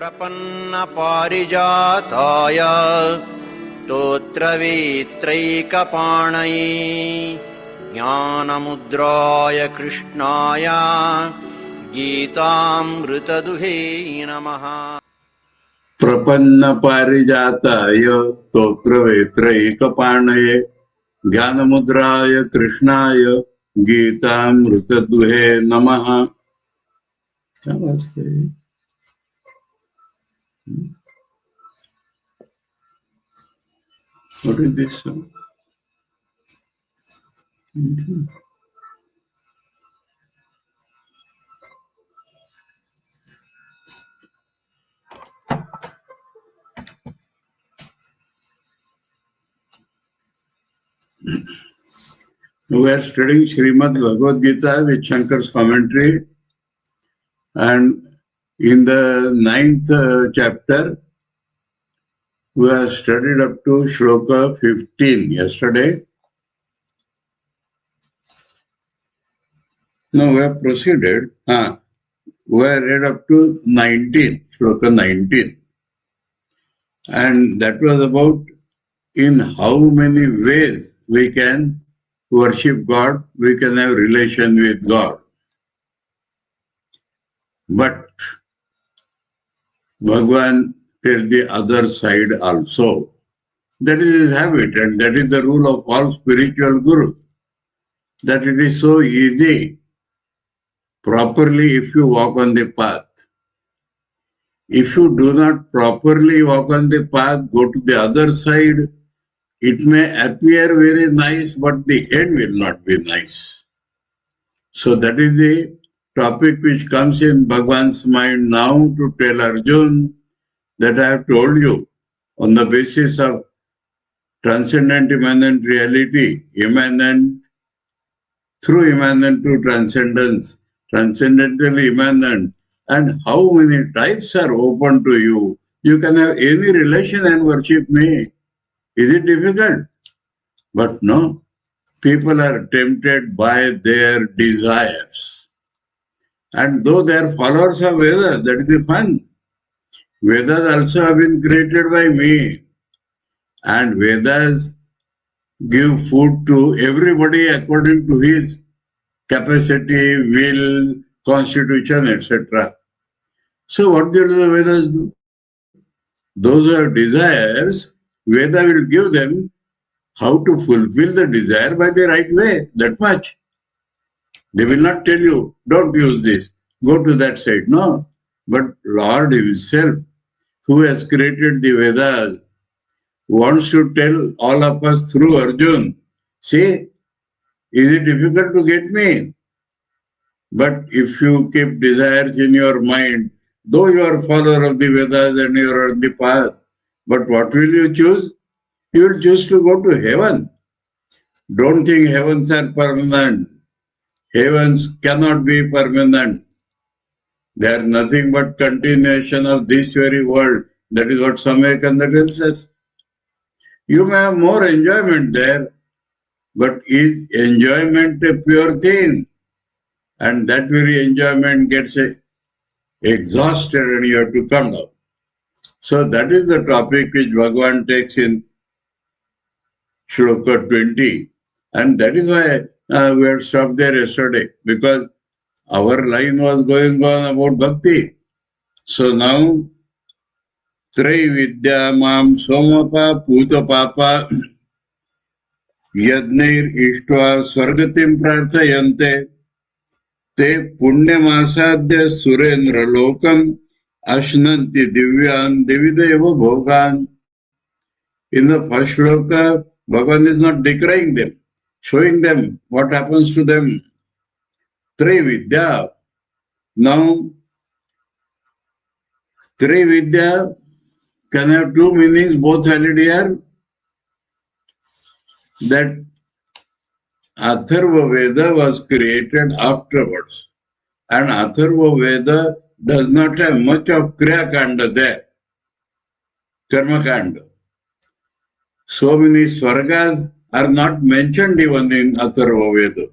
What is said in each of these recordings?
प्रपन्न पारिजाताय स्तोत्रवेत्रैकपाणये ज्ञानमुद्राय कृष्णाय गीतामृतदुहे नमः। प्रपन्न पारिजाताय स्तोत्रवेत्रैकपाणये ज्ञानमुद्राय कृष्णाय गीतामृतदुहे नमः। क्या बात है? What is this song? We are studying Srimad Bhagavad Gita with Shankar's commentary, and in the 9th chapter, we have studied up to Shloka 15 yesterday. Now we have proceeded. We have read up to 19, Shloka 19. And that was about in how many ways we can worship God, we can have relation with God. But Bhagavan tells the other side also. That is his habit, and that is the rule of all spiritual gurus. That it is so easy, properly, if you walk on the path. If you do not properly walk on the path, go to the other side, it may appear very nice, but the end will not be nice. So that is the topic which comes in Bhagavan's mind now to tell Arjuna that I have told you on the basis of transcendent immanent reality, immanent through immanent to transcendence, transcendentally immanent, and how many types are open to you. You can have any relation and worship me. Is it difficult? But no, people are tempted by their desires. And though they are followers of Vedas, that is the fun. Vedas also have been created by me. And Vedas give food to everybody according to his capacity, will, constitution, etc. So what do the Vedas do? Those who have desires, Veda will give them how to fulfill the desire by the right way, that much. They will not tell you, don't use this, go to that side. No, but Lord himself, who has created the Vedas, wants to tell all of us through Arjuna, see, is it difficult to get me? But if you keep desires in your mind, though you are follower of the Vedas and you are on the path, but what will you choose? You will choose to go to heaven. Don't think heavens are permanent. Heavens cannot be permanent. They are nothing but continuation of this very world. That is what Swami Vivekananda tells us. You may have more enjoyment there, but is enjoyment a pure thing? And that very enjoyment gets exhausted and you have to come down. So that is the topic which Bhagavan takes in Shloka 20. And that is why we had stopped there yesterday, because our line was going on about bhakti. So now, Trai Vidya Mam Somapa Puta Papa Yadnair Ishtva Swargatim Prarthayante Te Punyamasadya Surendra Lokam Ashnanti Divyan Devideva Bhogan. In the first shloka, Bhagavan is not decrying them, showing them what happens to them. Trividya. Now, Trividya can have two meanings, both valid here. That Atharva Veda was created afterwards. And Atharva Veda does not have much of Kriya Kanda there. Karma Kanda. So many Swargas are not mentioned even in Atharva Veda.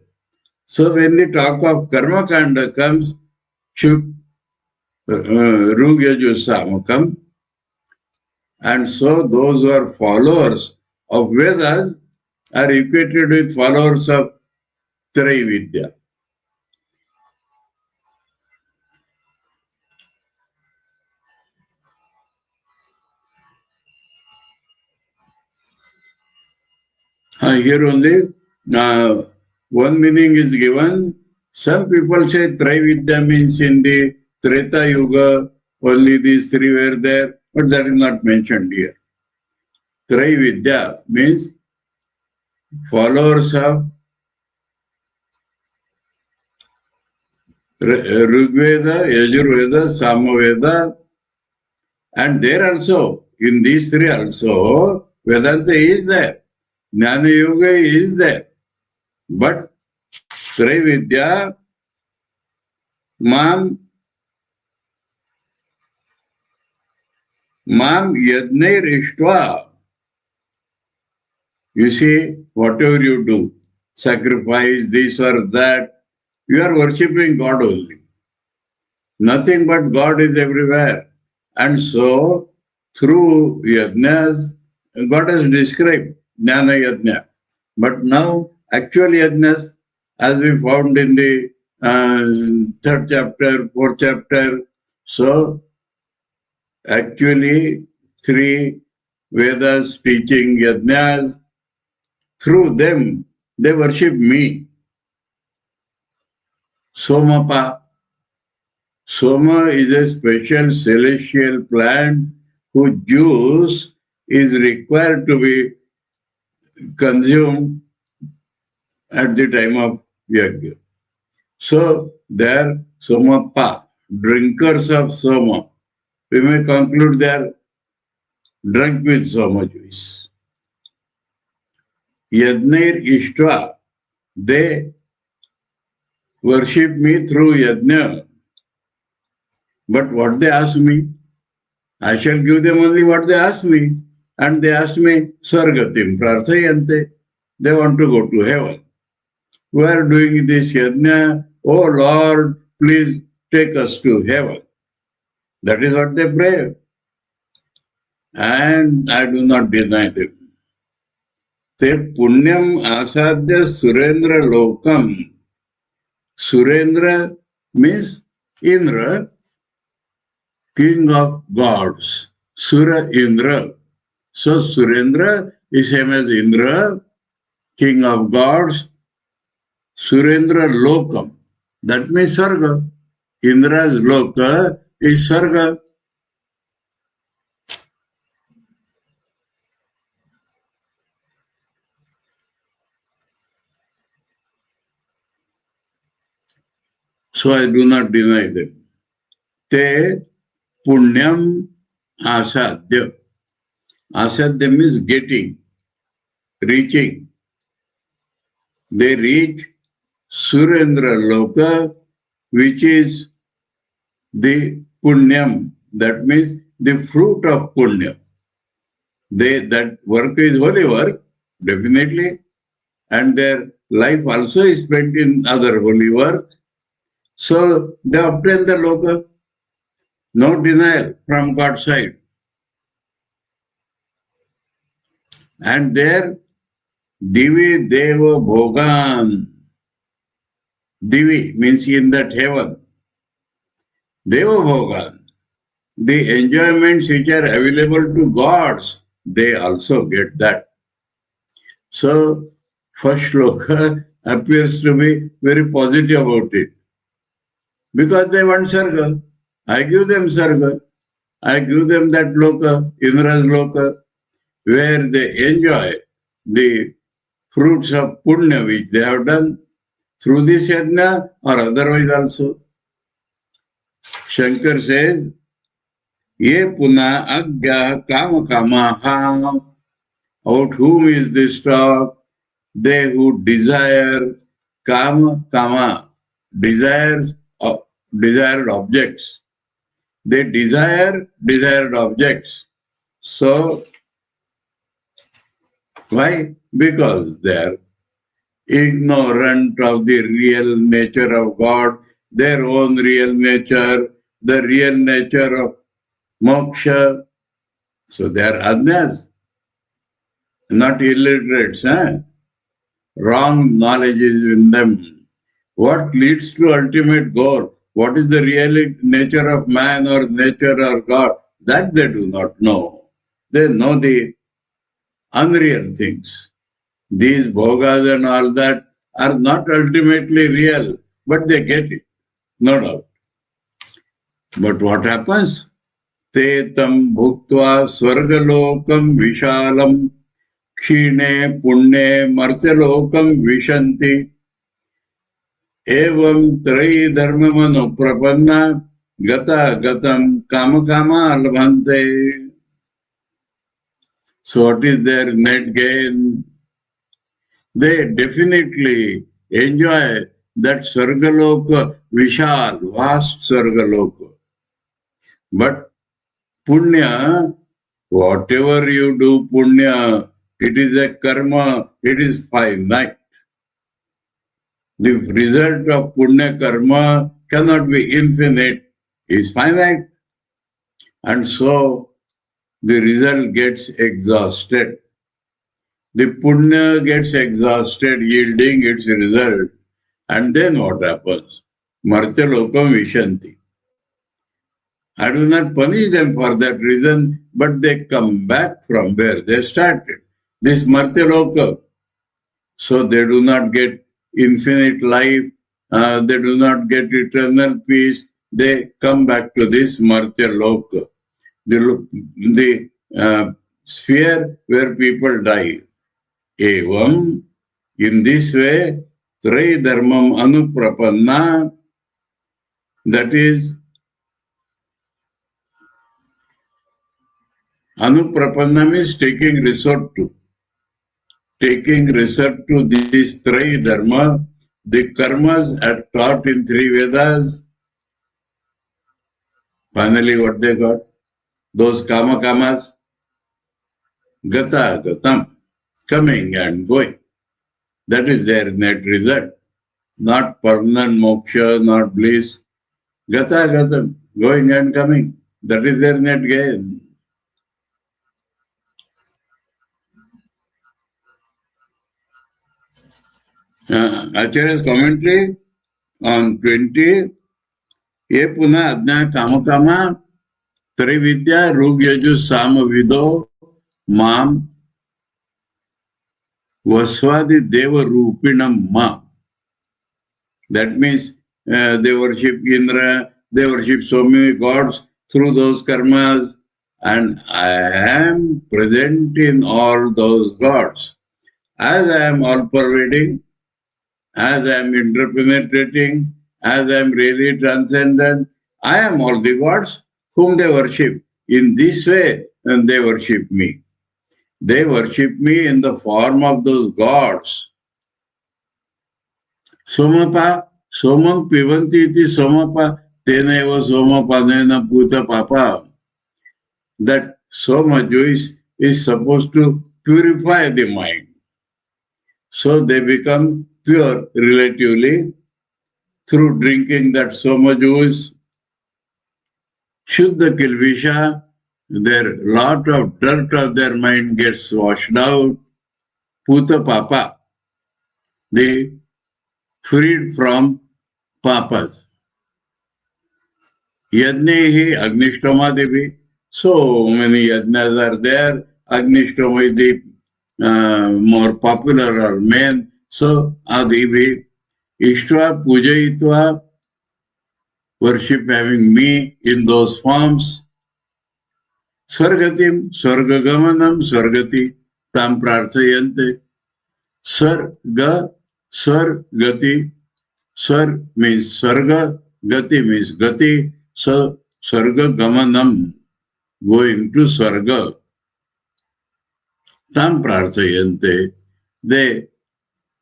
So when the talk of Karma Kanda comes, should Rugyaju Samakam. And so those who are followers of Vedas are equated with followers of Traividya. Here only one meaning is given. Some people say Traividya means in the Treta Yuga, only these three were there, but that is not mentioned here. Traividya means followers of Rigveda, Yajurveda, Samaveda, and there also, in these three also, Vedanta is there, Jnana Yoga is there, but Traividya, Mam Yadnair Ishtva. You see, whatever you do, sacrifice this or that, you are worshipping God only. Nothing but God is everywhere. And so, through yajnas, God has described Jnana Yajna. But now, actual yajnas, as we found in the third chapter, fourth chapter, so actually, three Vedas teaching yajnas, through them, they worship me. Somapa. Soma is a special celestial plant whose juice is required to be consumed at the time of yajna. So, they are Somapa, drinkers of Soma. We may conclude they are drunk with Soma juice. Yajnair Ishtva, they worship me through yajna. But what they ask me, I shall give them only what they ask me. And they ask me, Sargatim Prarthayante. They want to go to heaven. We are doing this yajna. Oh Lord, please take us to heaven. That is what they pray. And I do not deny them. Te punyam asadya surendra lokam. Surendra means Indra, king of gods. Sura Indra. So Surendra is same as Indra, king of gods. Surendra Lokam. That means Sarga. Indra's Loka is Sarga. So I do not deny them. Te punyam asadya. Asadya means getting, reaching. They reach Surendra Loka, which is the punyam. That means the fruit of punya. That work is holy work, definitely. And their life also is spent in other holy work. So they obtain the loka. No denial from God's side. And there, Divi Deva Bhogan. Divi means in that heaven. Deva Bhogan. The enjoyments which are available to gods, they also get that. So, first shloka appears to be very positive about it. Because they want sarga. I give them sarga. I give them that loka, Indra's loka, where they enjoy the fruits of punya which they have done through this yajna or otherwise also. Shankar says, Ye puna agya kama kamaha. About whom is this talk? They who desire kama, desires desired objects. They desire desired objects. So, why? Because they are ignorant of the real nature of God, their own real nature, the real nature of moksha. So they are ajnas, not illiterates. Wrong knowledge is in them. What leads to ultimate goal? What is the real nature of man or nature or God? That they do not know. They know the unreal things. These bhogas and all that are not ultimately real, but they get it, no doubt. But what happens? Te tam bhuktva swargalokam vishalam क्षीणे पुण्ये मर्त्यलोकम विशन्ति एवं त्रयी धर्ममनो प्रपन्ना गता गतम काम कामा लभन्ते. So what is their net gain? They definitely enjoy that Sargaloka, Vishal, vast Sargaloka. But Punya, whatever you do, Punya, it is a karma, it is finite. The result of Punya karma cannot be infinite, is finite. And so the result gets exhausted. The Punya gets exhausted, yielding its result. And then what happens? Martyalokam vishanti. I do not punish them for that reason, but they come back from where they started. This Martyaloka. So they do not get infinite life, they do not get eternal peace, they come back to this Martyaloka, the sphere where people die. Evam, in this way, Trey Dharmam Anuprapanna, that is, Anuprapanna means taking resort to. Taking resort to this Trey Dharma, the karmas are taught in three Vedas. Finally, what they got? Those kamas, gata gatam, coming and going. That is their net result. Not permanent moksha, not bliss. Gata gatam, going and coming. That is their net gain. Acharya's commentary on 20. Ye puna adna kama trividya rugyaju samavido mam vaswadi deva rupinam ma. That means they worship Indra, they worship so many gods through those karmas, and I am present in all those gods. As I am all pervading, as I am interpenetrating, as I am really transcendent, I am all the gods whom they worship. In this way, and they worship me. They worship me in the form of those gods. Somapa, somam pivanti iti somapa, tena eva somapanena puta papa. That soma juice is supposed to purify the mind. So they become pure relatively through drinking that soma juice. Shuddha kilvisha, their lot of dirt of their mind gets washed out. Puta papa, they freed from papas. Yajnehi Agnishtoma Devi. So many yajnas are there. Agnishtoma is the more popular or main. So Adivi, Ishtva Pujayitva, worship having me in those forms. Sargatim, Sargagamanam, Sargati, Tam Prarthayante. Sarga, Sargati. Sar means Sarga, Gati means Gati. So Sarga Gamanam, going to Sarga. Tam Prarthayante. They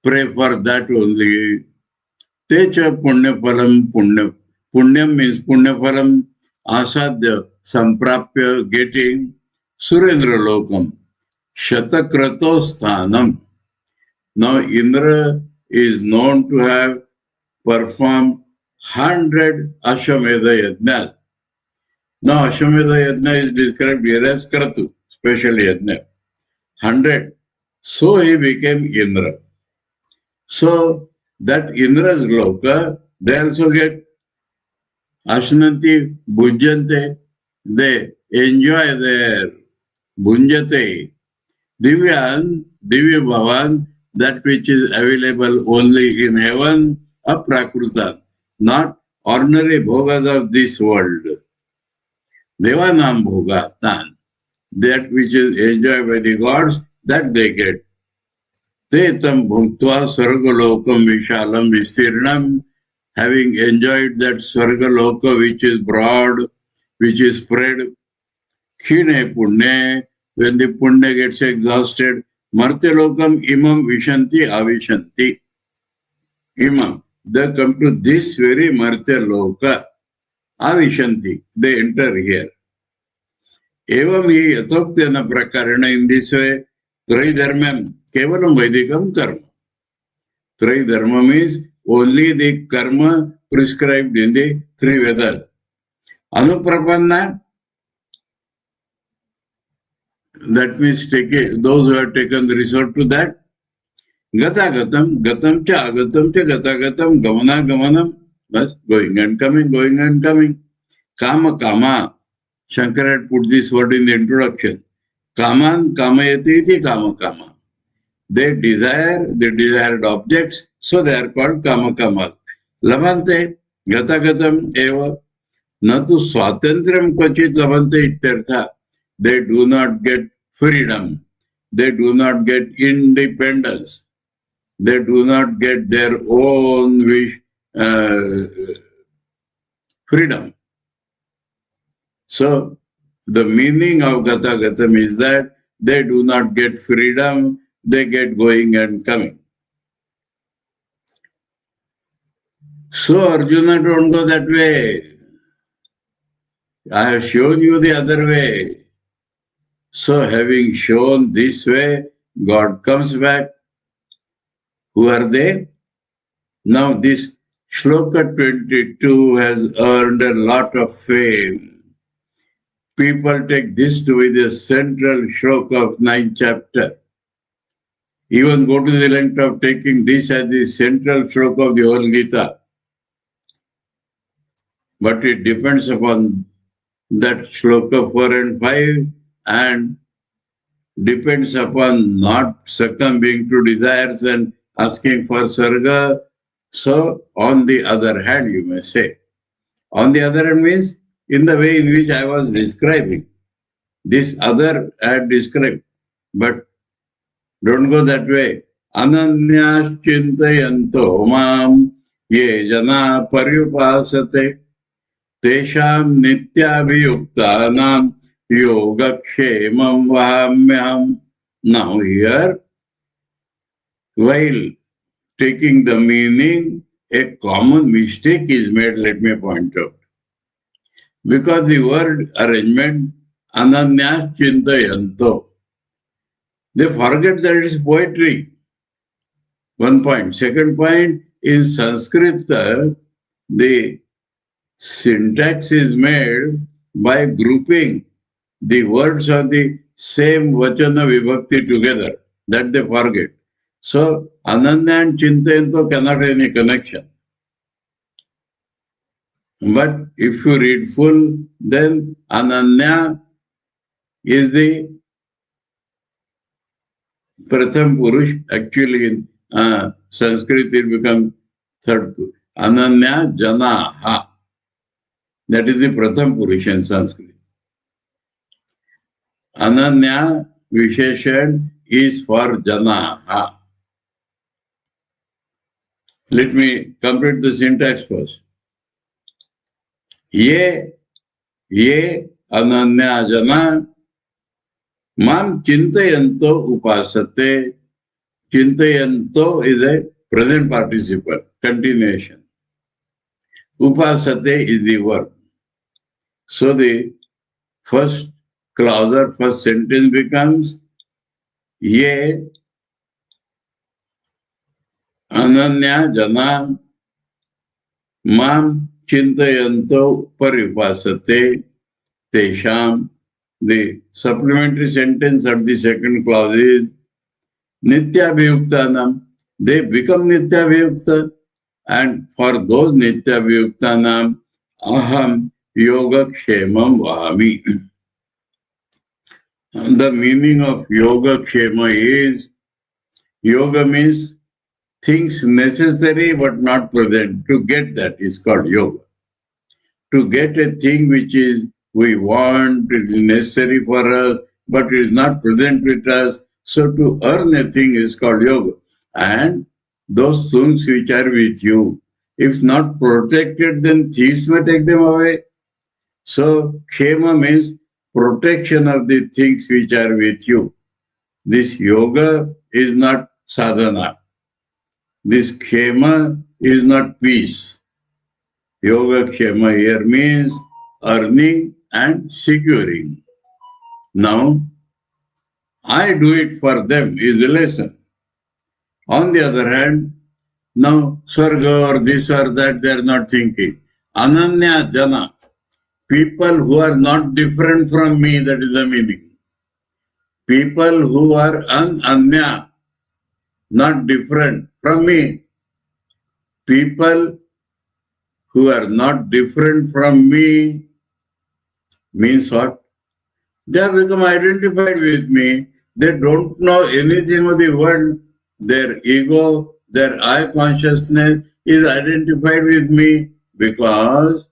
pray for that only. Techa Punyaphalam Punya. Punyam means Punyaphalam. Asadya Samprapya getting Surendra Lokam. Shatakrato Sthanam. Now Indra is known to have performed 100 Ashwamedha Yajnas. Now Ashwamedha Yajna is described here as Kratu, special Yajna. 100. So he became Indra. So that Indra's loka, they also get Ashnanti Bhujante, they enjoy their Bhunjate, Divyan, Divya Bhavan, that which is available only in heaven, aprakrutan, not ordinary bhogas of this world. Devanam bhogatan, that which is enjoyed by the gods, that they get. Te tam bhuktva sargalokam vishalam vistirnam, having enjoyed that sargaloka which is broad, which is spread, khine punne, when the punya gets exhausted, martyalokam imam vishanti avishanti. Imam, they come to this very martyaloka, avishanti, they enter here. एवं ही यथोक्तेन प्रकारेण in this way, त्रैधर्म्यम केवलम वैदिकम कर्म. त्रैधर्ma means only the karma prescribed in the three Vedas. Anuprapanna, that means those who have taken the resort to that. Gatagatam, gatam cha agatam cha gatagatam, gamana gamanam, that's going and coming, going and coming. Kama kama, Shankara had put this word in the introduction. Kaman kamayati iti kama kama. They desire the desired objects, so they are called kama kama. Lavante gatagatam eva natu swatantriyam kvachit lavante ityartha. They do not get freedom. They do not get independence. They do not get their own wish, freedom. So, the meaning of Gata Gatam is that they do not get freedom, they get going and coming. So, Arjuna, don't go that way. I have shown you the other way. So, having shown this way, God comes back. Who are they? Now, this Shloka 22 has earned a lot of fame. People take this to be the central shloka of 9th chapter. Even go to the length of taking this as the central shloka of the whole Gita. But it depends upon that shloka 4 and 5 and depends upon not succumbing to desires and asking for sarga. So, on the other hand, you may say. On the other hand means in the way in which I was describing. This other I had described. But don't go that way. Ananyas chintayanto mam ye jana paryupasate tesham nityabhiyuktanam yogakshemam vahamyam. Now here, while taking the meaning, a common mistake is made, let me point out. Because the word arrangement, ananyas chintayanto, they forget that it is poetry. One point. Second point, in Sanskrit, the syntax is made by grouping the words of the same vachana vibhakti together. That they forget. So, ananya and chintayanto cannot have any connection. But if you read full, then Ananya is the Pratham Purush. Actually, in Sanskrit, it becomes third Purush. Ananya Janaha. That is the Pratham Purush in Sanskrit. Ananya Visheshan is for Janaha. Let me complete the syntax first. Ye ananya jana mam chintayanto upasate. Chintayanto is a present participle, continuation. Upasate is the verb. So the first clause or first sentence becomes ye ananya jana mam chintayanto paripasate Tesham. The supplementary sentence of the second clause is Nityabhiyuktanam. They become Nityabhiyukta. And for those Nityabhiyuktanam, Aham Yogakshemam Vahami. The meaning of Yogakshema is, yoga means things necessary but not present. To get that is called yoga. To get a thing which is we want, it is necessary for us, but it is not present with us. So to earn a thing is called yoga. And those things which are with you, if not protected, then thieves may take them away. So Khema means protection of the things which are with you. This yoga is not sadhana. This Khema is not peace. Yoga Kshema here means earning and securing. Now, I do it for them is a lesson. On the other hand, now Swarga or this or that, they are not thinking. Ananya Jana, people who are not different from me, that is the meaning. People who are Ananya, not different from me. People who are not different from me means what? They have become identified with me. They don't know anything of the world. Their ego, their I consciousness is identified with me because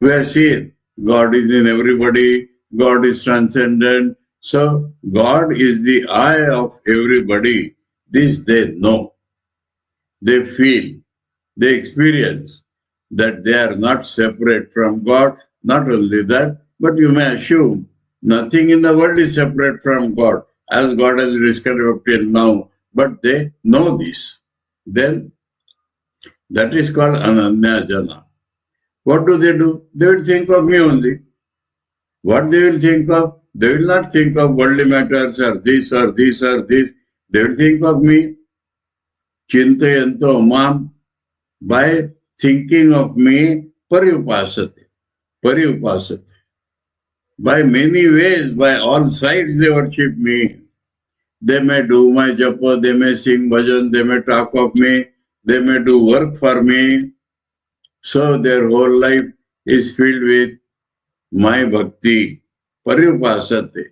we have seen God is in everybody, God is transcendent. So God is the I of everybody. This they know. They feel, they experience that they are not separate from God. Not only that, but you may assume nothing in the world is separate from God, as God has described till now. But they know this. Then that is called Ananya Jana. What do? They will think of me only. What they will think of? They will not think of worldly matters or this or this or this. They will think of me. Chintayanto Mam. By thinking of me, Pariyupasate. Pariyupasate. By many ways, by all sides, they worship me. They may do my japa, they may sing bhajan, they may talk of me, they may do work for me. So their whole life is filled with my bhakti. Pariyupasate.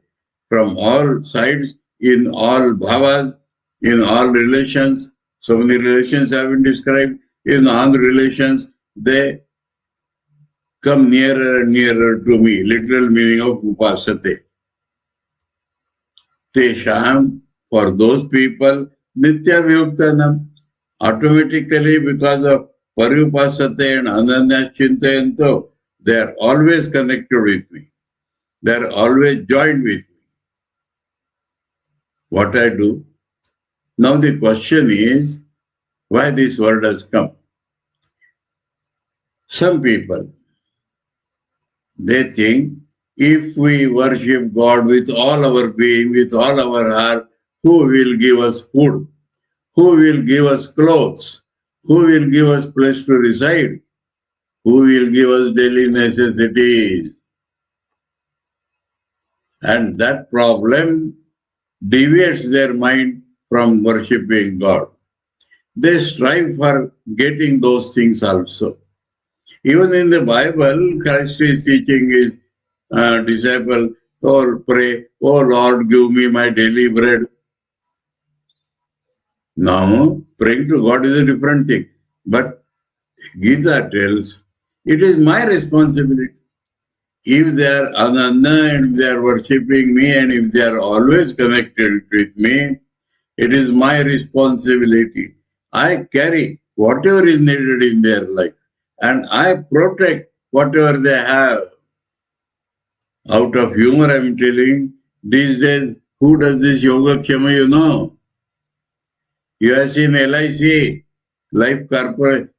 From all sides, in all bhavas, in all relations. So many relations have been described. In all relations, they come nearer and nearer to me. Literal meaning of upasate. Tesham, for those people, nitya vyuktanam. Automatically, because of pariyupasate and ananya chintayanto, they are always connected with me. They are always joined with me. What I do? Now the question is, why this word has come? Some people, they think if we worship God with all our being, with all our heart, who will give us food? Who will give us clothes? Who will give us place to reside? Who will give us daily necessities? And that problem deviates their mind from worshipping God. They strive for getting those things also. Even in the Bible, Christ is teaching his disciple, or pray, oh Lord, give me my daily bread. Now, praying to God is a different thing. But Gita tells, it is my responsibility. If they are ananda and they are worshipping me and if they are always connected with me, it is my responsibility. I carry whatever is needed in their life and I protect whatever they have. Out of humor, I am telling, these days, who does this yoga kshema, you know? You have seen LIC, Life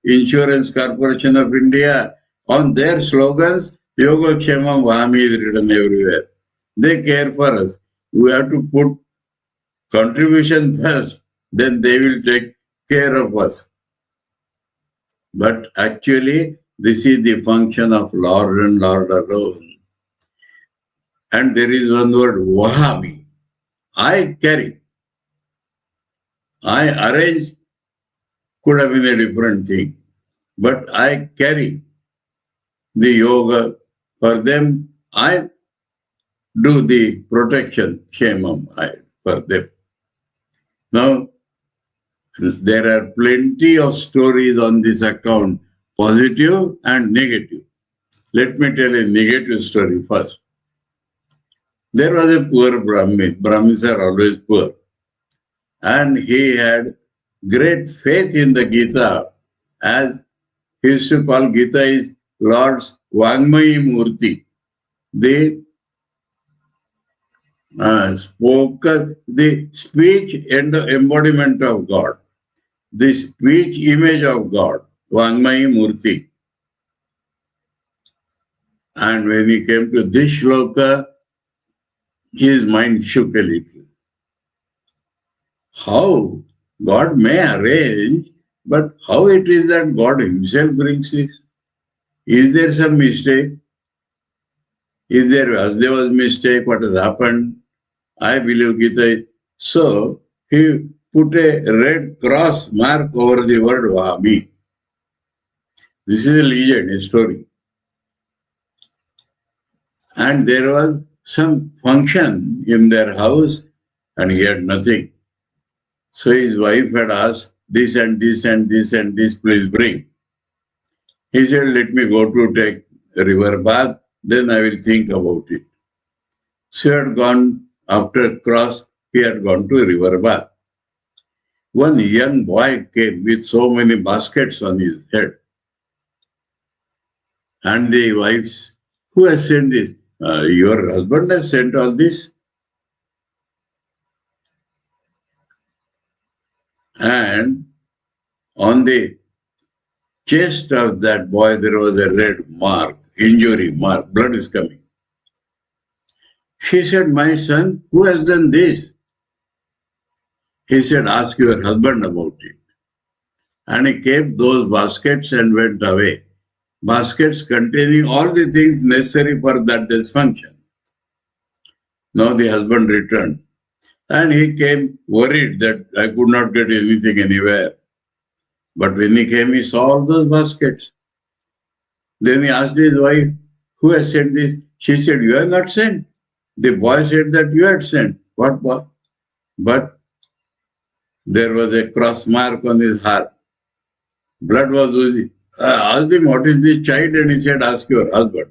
Insurance Corporation of India, on their slogans, Yoga Kshema Vahami is written everywhere. They care for us. We have to put contribution first, then they will take care of us. But actually, this is the function of Lord and Lord alone. And there is one word, Wahami. I carry. I arrange could have been a different thing. But I carry the yoga. For them, I do the protection, Kshemam, for them. Now, there are plenty of stories on this account, positive and negative. Let me tell a negative story first. There was a poor Brahmin. Brahmins are always poor. And he had great faith in the Gita, as he used to call Gita is Lord's Vangmayi Murti. The spoken, the speech and the embodiment of God, the speech image of God, Vangmayi Murti. And when he came to this shloka, his mind shook a little. How God may arrange, but how it is that God himself brings this? Is there some mistake? Is there Vasudeva's mistake? What has happened? I believe Gita. So he put a red cross mark over the word Vahami. This is a legend, a story. And there was some function in their house and he had nothing. So his wife had asked, this and this and this and this, please bring. He said, let me go to take a river bath, then I will think about it. So he had gone, after cross, he had gone to a river bath. One young boy came with so many baskets on his head. And the wives, who has sent this? Your husband has sent all this? And on the chest of that boy, there was a red mark, injury mark, blood is coming. She said, my son, who has done this? He said, ask your husband about it. And he kept those baskets and went away. Baskets containing all the things necessary for that dysfunction. Now the husband returned. And he came worried that I could not get anything anywhere. But when he came, he saw all those baskets. Then he asked his wife, who has sent this? She said, you have not sent. The boy said that you had sent. What boy? But there was a cross mark on his heart. Blood was oozing. I asked him, what is this child? And he said, ask your husband.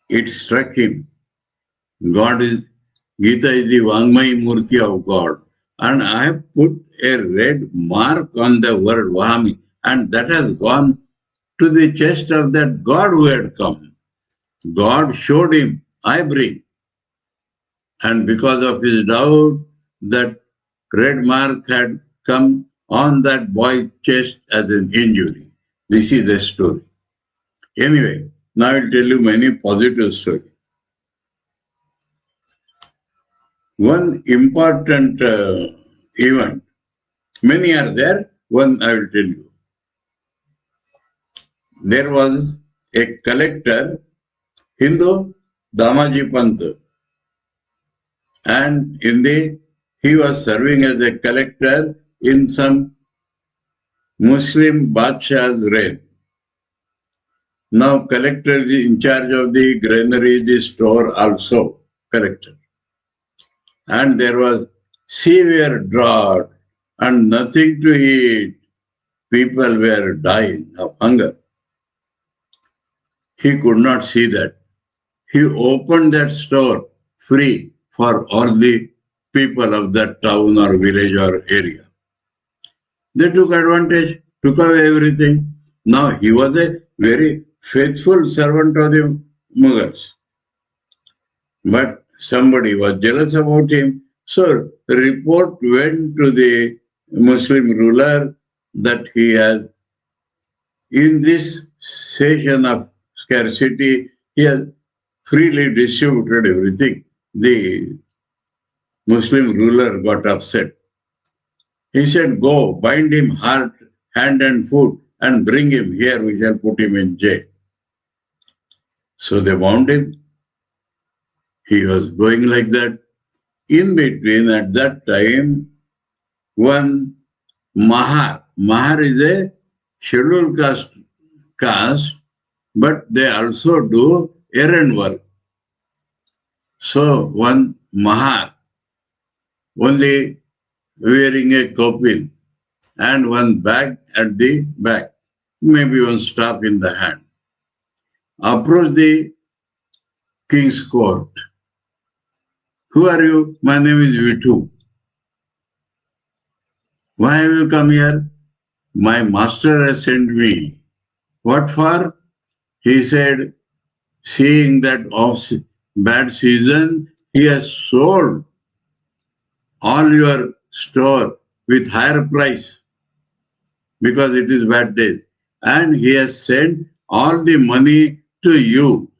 It struck him. God is, Gita is the Vangmayi Murti of God. And I have put a red mark on the word Vahami. And that has gone to the chest of that God who had come. God showed him, I bring. And because of his doubt, that red mark had come on that boy's chest as an injury. This is the story. Anyway, now I will tell you many positive stories. One important event, many are there, one I will tell you. There was a collector, Hindu, Damaji Pant, and he was serving as a collector in some Muslim Badshah's reign. Now collector is in charge of the granary, the store also, collector. And there was severe drought and nothing to eat. People were dying of hunger. He could not see that. He opened that store free for all the people of that town or village or area. They took advantage, took away everything. Now he was a very faithful servant of the Mughals. But somebody was jealous about him. So the report went to the Muslim ruler that he has, in this session of scarcity, he has freely distributed everything. The Muslim ruler got upset. He said, go, bind him heart, hand and foot and bring him here, we shall put him in jail. So they bound him. He was going like that. In between, at that time, one Mahar is a scheduled caste, but they also do errand work. So one Mahar, only wearing a kopil and one bag at the back, maybe one staff in the hand, approached the king's court. Who are you? My name is Vitu. Why have you come here? My master has sent me. What for? He said, seeing that of bad season, he has sold all your store with higher price because it is bad days. And he has sent all the money to you.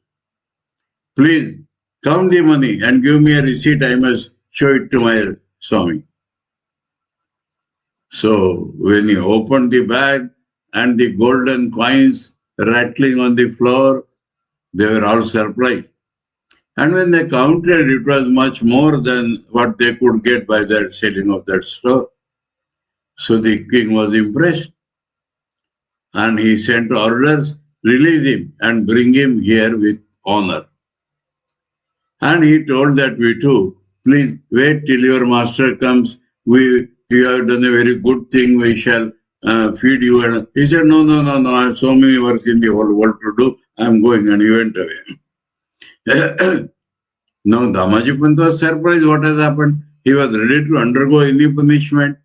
Please count the money and give me a receipt. I must show it to my Swami. So when he opened the bag and the golden coins rattling on the floor, they were all surprised. And when they counted, it was much more than what they could get by that selling of that store. So the king was impressed and he sent orders, release him and bring him here with honor. And he told that Vitu, please wait till your master comes. You have done a very good thing. We shall feed you. And he said, no. I have so many works in the whole world to do. I am going. And he went away. Now Damaji Pant was surprised what has happened. He was ready to undergo any punishment.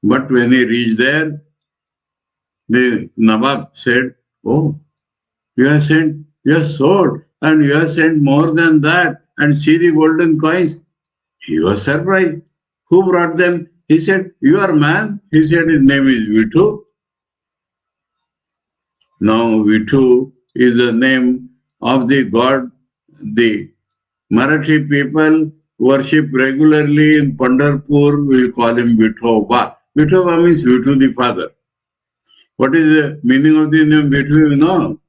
But when he reached there, the Nawab said, oh, you have sold, and you have sent more than that, and see the golden coins. He was surprised. Who brought them? He said, you are man. He said, his name is Vitu. Now Vitu is the name of the god. The Marathi people worship regularly in Pandharpur. We call him Vithoba. Vithoba means Vitu the father. What is the meaning of the name Vitu? You know?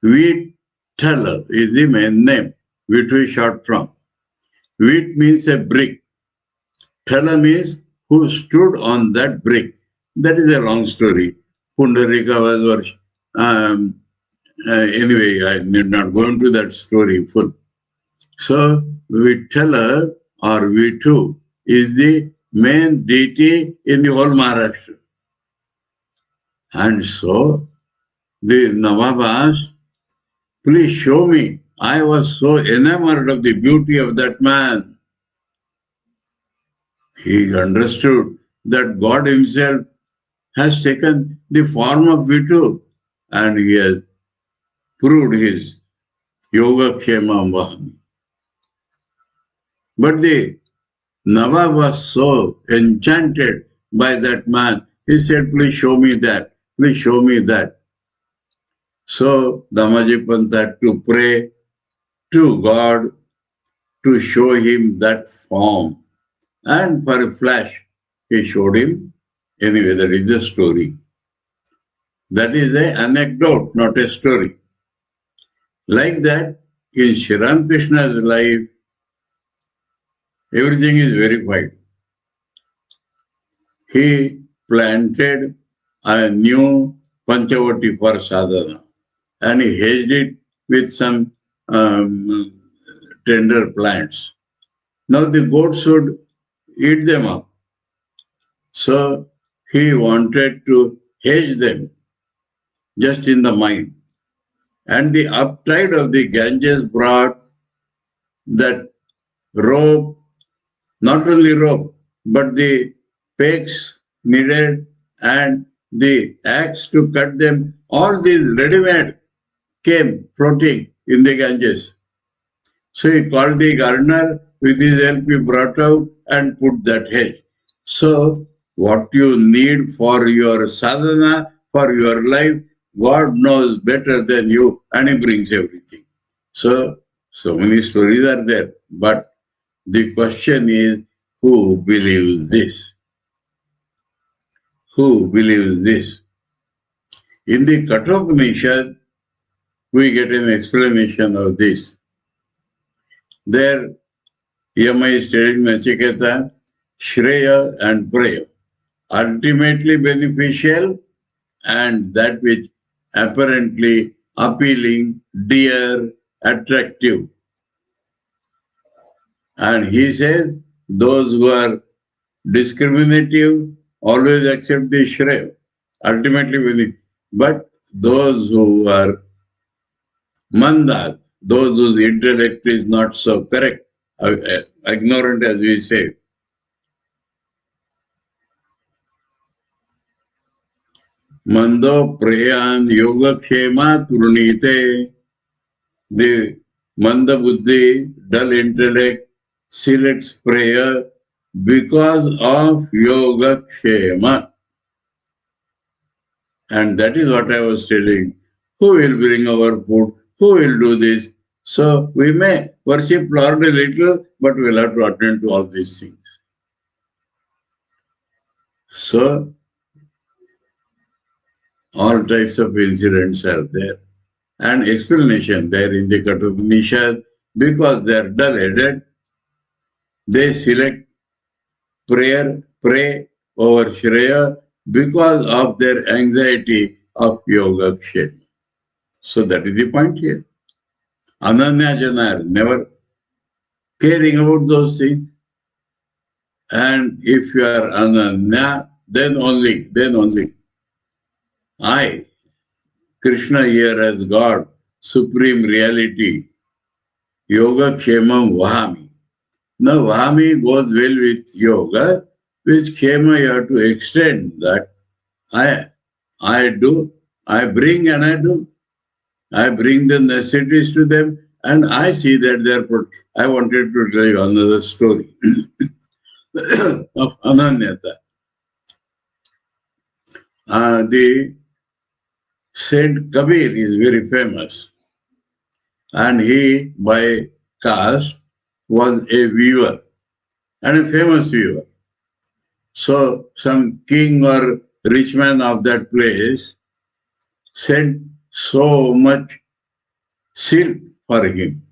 Vithala is the main name. Vitu is short from. Vit means a brick. Thala means who stood on that brick. That is a long story. Pundarika was worshipped. Anyway, I need not go into that story full. So, Vithala or Vitu is the main deity in the whole Maharashtra. And so, the Nawab asked, please show me. I was so enamored of the beauty of that man. He understood that God himself has taken the form of Vitu and he has proved his Yoga Kshema Vahami. But the Nawab was so enchanted by that man. He said, please show me that. Please show me that. So Damaji Pant had to pray to God to show him that form. And for a flash, he showed him. Anyway, that is the story. That is an anecdote, not a story. Like that, in Sri Ramakrishna's life, everything is verified. He planted a new Panchavati for sadhana and he hedged it with some tender plants. Now the goats should eat them up. So he wanted to hedge them just in the mind. And the uptide of the Ganges brought that rope, not only rope, but the pegs needed and the axe to cut them. All these ready-made came floating in the Ganges. So he called the gardener, with his help he brought out and put that hedge. So what you need for your sadhana, for your life, God knows better than you and he brings everything. So many stories are there. But the question is, who believes this? Who believes this? In the Kathopanishad, we get an explanation of this. There, Yama is telling Nachiketa, Shreya and Praya, ultimately beneficial and that which apparently appealing, dear, attractive. And he says, those who are discriminative always accept the Shreya, ultimately beneficial. But those who are Mandat, those whose intellect is not so correct, ignorant as we say, Mando Prayan Yoga Kshema Turnite, the Manda Buddhi, dull intellect, selects prayer because of Yoga Kshema. And that is what I was telling. Who will bring our food? Who will do this? So we may worship Lord a little, but we'll have to attend to all these things. So all types of incidents are there. And explanation there in the Kathopanishad, because they are dull-headed, they select prayer, pray over Shreya because of their anxiety of Yoga Kshema. So that is the point here. Ananya Jana are never caring about those things. And if you are Ananya, then only I, Krishna here as God, Supreme Reality, Yoga Kshemam Vahami. Now Vahami goes well with Yoga, with Kshema you have to extend that. I do, I bring and I do. I bring the necessities to them and I see that they are. I wanted to tell you another story of Ananyata. The Saint Kabir is very famous, and he, by caste, was a weaver, and a famous weaver. So some king or rich man of that place sent so much silk for him,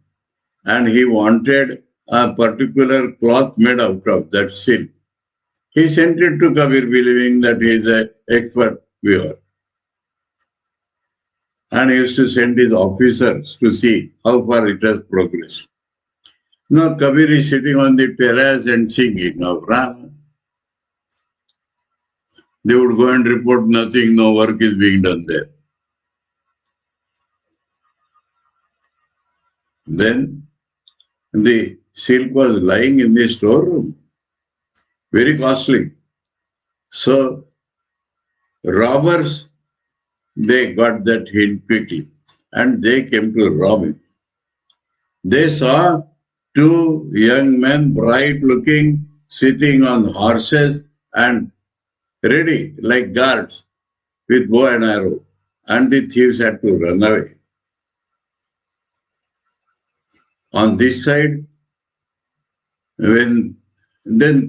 and he wanted a particular cloth made out of that silk. He sent it to Kabir, believing that he is an expert weaver. And he used to send his officers to see how far it has progressed. Now Kabir is sitting on the terrace and singing of Rama. They would go and report nothing, no work is being done there. Then the silk was lying in the storeroom, very costly. So robbers, they got that hint quickly and they came to rob him. They saw two young men, bright looking, sitting on horses and ready like guards with bow and arrow, and the thieves had to run away. On this side, then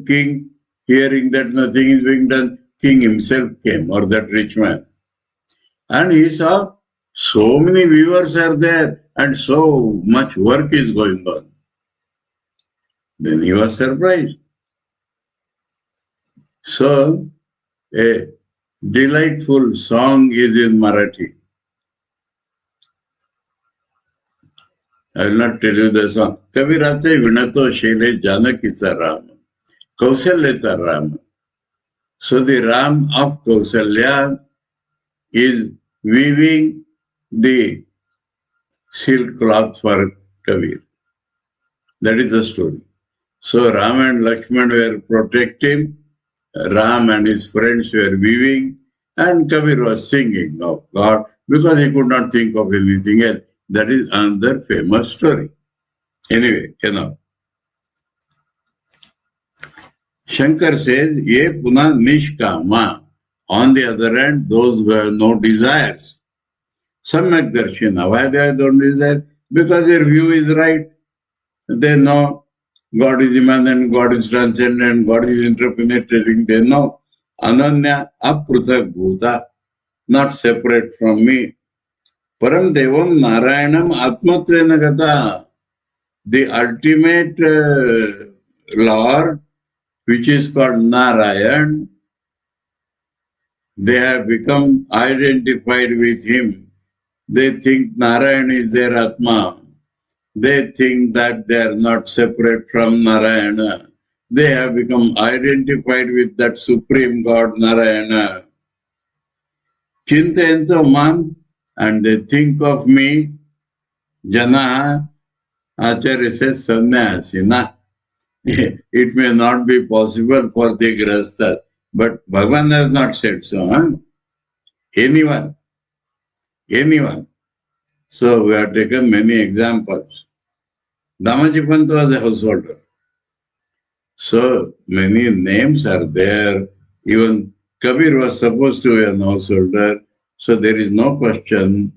king, hearing that nothing is being done, king himself came, or that rich man. And he saw so many weavers are there and so much work is going on. Then he was surprised. So, a delightful song is in Marathi. I will not tell you the song. Kabirache vinato shele janakicha Ram, Kausalyacha Ram. So the Ram of Kausalya is weaving the silk cloth for Kabir. That is the story. So Ram and Lakshman were protecting, Ram and his friends were weaving, and Kabir was singing of God because he could not think of anything else. That is another famous story. Anyway, Shankar says, Ye puna nishkama. On the other hand, those who have no desires. Samyak darshana. Why they don't desire? Because their view is right. They know God is immanent, God is transcendent, God is interpenetrating. They know Ananya apruthak bhuta, not separate from me. Param Devam Narayanam Atmatvena Gata. The ultimate Lord, which is called Narayan, they have become identified with him. They think Narayan is their Atma. They think that they are not separate from Narayana. They have become identified with that Supreme God Narayana. Chintayanto mam, and they think of me, Jana, Acharya says sannyasina. It may not be possible for the grasta, but Bhagavan has not said so. Huh? Anyone. So we have taken many examples. Damaji Pant was a householder. So many names are there. Even Kabir was supposed to be an householder. So there is no question.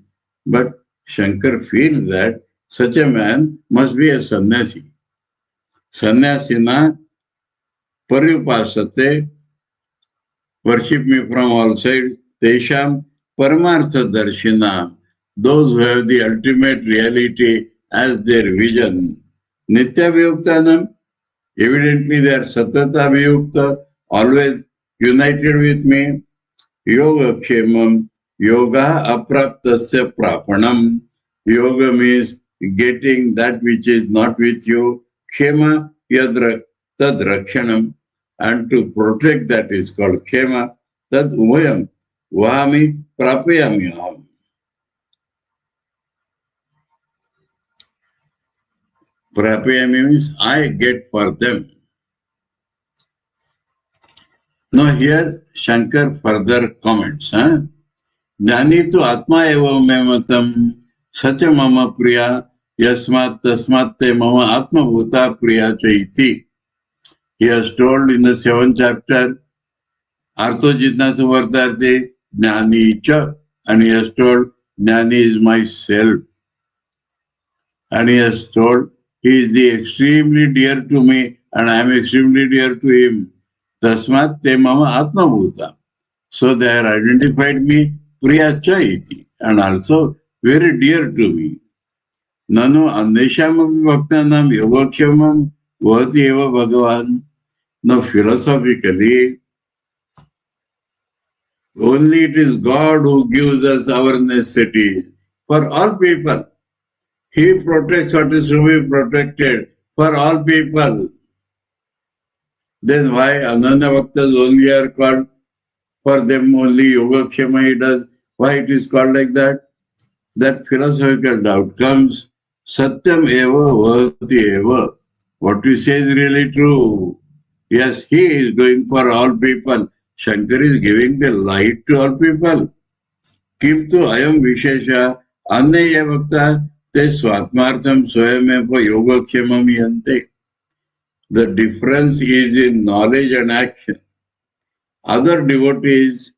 But Shankar feels that such a man must be a sannyasi. Sannyasina paryupasate, worship me from all sides, tesham paramartha darshina, those who have the ultimate reality as their vision. Nitya viyuktanam, evidently they are satata viyukta, always united with me. Yoga kshemam, yoga apraptasya prapanam. Yoga means getting that which is not with you. Kshema tad rakshanam. And to protect that is called kshema. Tad umayam. Vahami prapayami aham. Prapayami means I get for them. Now here Shankar further comments. ज्ञानी तो आत्मा एवं मे मतम सच मम प्रिया यस्मात् तस्मात् ते मम आत्मभूता प्रिया च इति. He has told in the 7th chapter, Artho Jitnasu Vartarthi Jnani cha, and he has told Jnani is myself. And he has told he is the extremely dear to me and I am extremely dear to him. Tasmat te mama atmabhuta. So they are identified me priya cha iti, and also very dear to me. Nano andeshamapi bhaktanam yogakshemam vahati eva Bhagavan. Now philosophically, only it is God who gives us our necessities for all people. He protects what is to be protected for all people. Then why Ananya Bhaktas only are called, for them only Yogakshema he does? Why it is called like that? That philosophical doubt comes. Satyam eva vahati eva. What you say is really true. Yes, he is doing for all people. Shankar is giving the light to all people. Kimtu ayam vishesha annaya bhakta te swatmartham swayameva yogakshemam yante. The difference is in knowledge and action. Other devotees,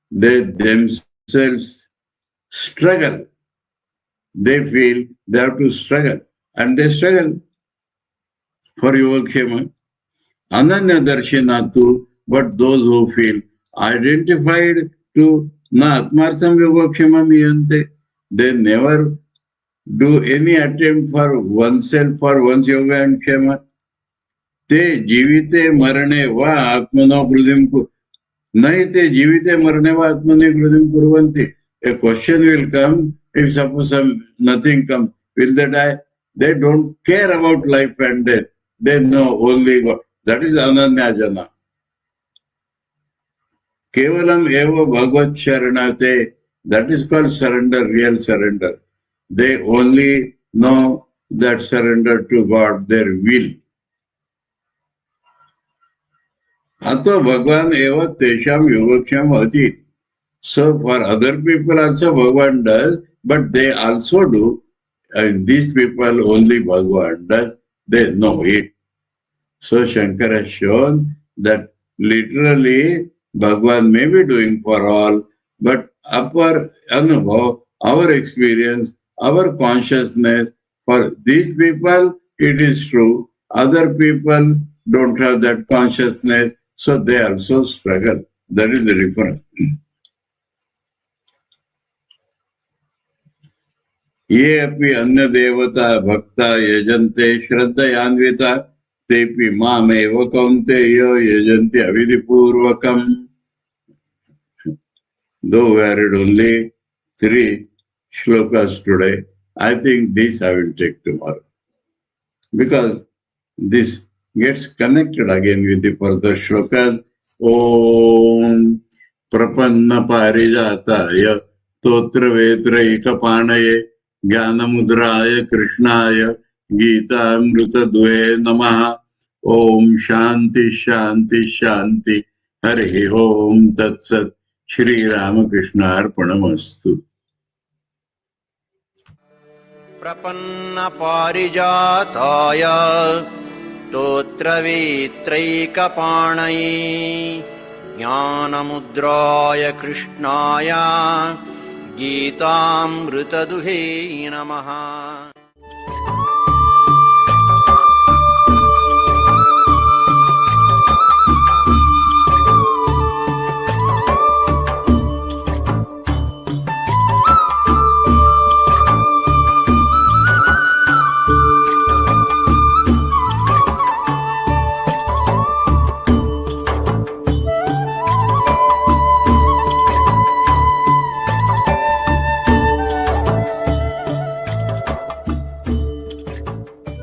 they themselves struggle. They feel they have to struggle. And they struggle for Yogakshema. Ananya Darshanatu, but those who feel identified to Na Atmartham Yogakshema Miyante, they never do any attempt for oneself, for one's yoga and kshema. Te jivite marane va atmano krudim nahi te jivite marane va atmane krudim kurvanti. A question will come, if suppose nothing comes, will they die? They don't care about life and death. They know only God. That is Ananya Jana. Kevalam eva bhagavad sharanate. That is called surrender, real surrender. They only know that surrender to God, their will. Ato Bhagavan eva tesham yogaksham atit. So for other people also Bhagavan does, but they also do. And these people only Bhagavan does. They know it. So Shankar has shown that literally Bhagavan may be doing for all, but our anubhav, our experience, our consciousness, for these people it is true. Other people don't have that consciousness, so they also struggle. That is the difference. ये अपि अन्य देवता भक्ता यजन्ते श्रद्धयान्विता तेपि मामेव कौन्तेय यजन्ति अविधिपूर्वकम्. Though we read only 3 shlokas today, I think this I will take tomorrow. Because this gets connected again with the further shlokas. Om Prapanna Parijataya Totra Vetraikapanaye Jnanamudraya Krishnaya Gita Amrita Dve Namaha. Om Shanti Shanti Shanti Hari Om Tat Sat. Shri Ramakrishna Arpanamastu. Prapanna parijataya totra vitraikapanaye jnanamudraya krishnaya Gitamrita duhe namaha.